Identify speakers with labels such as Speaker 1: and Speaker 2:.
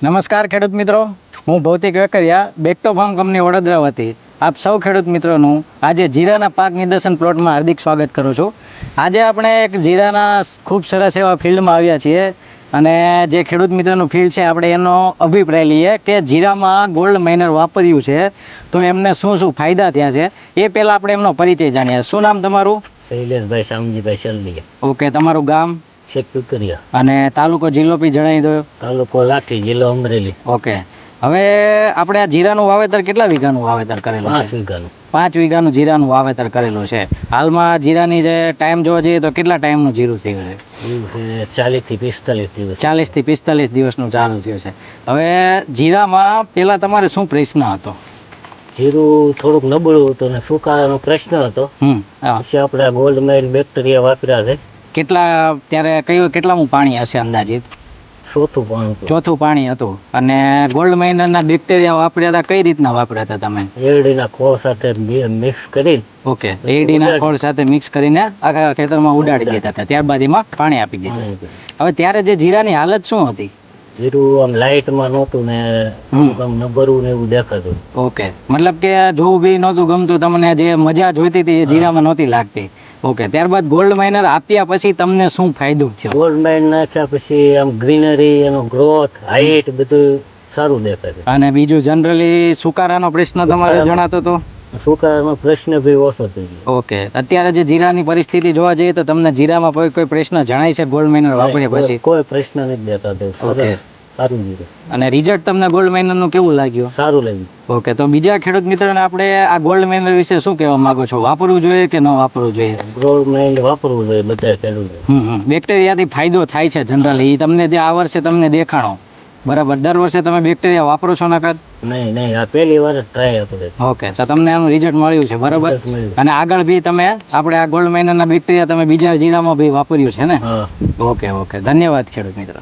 Speaker 1: નમસ્કાર ખેડૂત મિત્રો, હું ભૌતિક વેકરિયા બેક્ટો ફાર્મ કંપની વડોદરા વતી આપ સૌ ખેડૂત મિત્રોનું આજે જીરાના પાક નિદર્શન પ્લોટમાં હાર્દિક સ્વાગત કરું છું. આજે આપણે એક જીરાના ખૂબ સરસ એવા ફિલ્ડમાં આવ્યા છીએ અને જે ખેડૂત મિત્રોનું ફિલ્ડ છે આપણે એનો અભિપ્રાય લઈએ કે જીરામાં ગોલ્ડ માઇનર વાપર્યું છે તો એમને શું શું ફાયદા થયા છે એ પહેલાં આપણે એમનો પરિચય જાણીએ. શું નામ તમારું?
Speaker 2: શૈલેષભાઈ શામજીભાઈ શેલડિયા.
Speaker 1: ઓકે, તમારું ગામ?
Speaker 2: શેખપુકરિયા.
Speaker 1: અને તાલુકો જિલ્લો બી જણાવી દો.
Speaker 2: તાલુકો લાઠી, જિલ્લો અમરેલી.
Speaker 1: ઓકે, હવે આપણે આ જીરાનું વાવેતર કેટલા વીઘાનું વાવેતર કરેલું છે?
Speaker 2: 5 વીઘાનું.
Speaker 1: 5 વીઘાનું જીરાનું વાવેતર કરેલું છે. હાલમાં જીરાની જે ટાઈમ જોવા જઈએ તો કેટલા ટાઈમનું જીરું થઈ ગયું છે?
Speaker 2: 40 થી 45 દિવસ.
Speaker 1: 40 થી 45 દિવસનું ચાલુ થયું છે. હવે જીરામાં પહેલા તમારે શું પ્રશ્ન હતો?
Speaker 2: જીરું થોડુંક નબળું હતું અને સુકારાનો પ્રશ્ન હતો. પછી આપણે ગોલ્ડ માઇલ બેક્ટેરિયા વાપર્યા છે.
Speaker 1: કેટલામું પાણી હશે અંદાજિત?
Speaker 2: ચોથું પાણી.
Speaker 1: ચોથું પાણી હતું. અને ગોલ્ડ માઇનરના બેક્ટેરિયા વાપર્યા હતા, કઈ રીતના વાપર્યા હતા તમે?
Speaker 2: એરડીના ખોળ સાથે મિક્સ કરી.
Speaker 1: ઓકે, એરડીના ખોળ સાથે મિક્સ કરીને આખા ખેતરમાં ઉડાડી દેતા હતા, ત્યારબાદ એમાં પાણી આપી દીધું. હવે ત્યારે જે જીરાની હાલત શું હતી?
Speaker 2: જીરું આમ લાઇટમાં નહોતું ને આમ નબળું ને એવું દેખાતું.
Speaker 1: ઓકે, મતલબ કે જોવું બી નહોતું ગમતું તમને, જે મજા જોઈતી હતી એ જીરામાં નહોતી લાગતી. ઓકે, ત્યારબાદ ગોલ્ડ માઇનર આપ્યા પછી તમને શું ફાયદો થયો?
Speaker 2: ગોલ્ડ માઇન નાખ્યા પછી આમ ગ્રીનરી, એનો ગ્રોથ, હાઈટ બધું સારું દેખાય.
Speaker 1: અને બીજું જનરલી સુકારાનો પ્રશ્ન તમારે જણાતો હતો?
Speaker 2: સુકારાનો પ્રશ્ન બી ઓછો થઈ ગયો.
Speaker 1: ઓકે, અત્યારે જે જીરાની પરિસ્થિતિ જોવા જઈએ તો તમને જીરામાં કોઈ પ્રશ્ન જણાય છે ગોલ્ડ માઇનર વાપર્યા પછી?
Speaker 2: કોઈ પ્રશ્ન નથી દેખાતો.
Speaker 1: ઓકે,
Speaker 2: સારું જીરું.
Speaker 1: અને રિઝલ્ટ તમને ગોલ્ડ માઇનરનું કેવું લાગ્યું?
Speaker 2: સારું લાગ્યું.
Speaker 1: ઓકે, તો બીજા ખેડૂત મિત્રોને આપણે આ ગોલ્ડ માઇનર વિશે શું કહેવા માંગો છો? વાપરવું જોઈએ કે ન વાપરવું જોઈએ?
Speaker 2: ગોલ્ડ માઇન વાપરવું જોઈએ બધા ખેડૂતો.
Speaker 1: બેક્ટેરિયાથી ફાયદો થાય છે જનરલી, એ તમને જે આ વર્ષે તમને દેખાણો, બરાબર? દર વર્ષે તમે બેક્ટેરિયા વાપરો છો નકર?
Speaker 2: નહીં, આ પહેલી વાર ટ્રાય હતો.
Speaker 1: ઓકે, તો તમને આનું રિઝલ્ટ મળ્યું છે, બરાબર? અને આગળ બી તમે આપણે આ ગોલ્ડ માઇનરના બેક્ટેરિયા તમે બીજા જીરામાં બી વાપર્યું છે ને?
Speaker 2: હા.
Speaker 1: ઓકે, ધન્યવાદ ખેડૂત મિત્રો.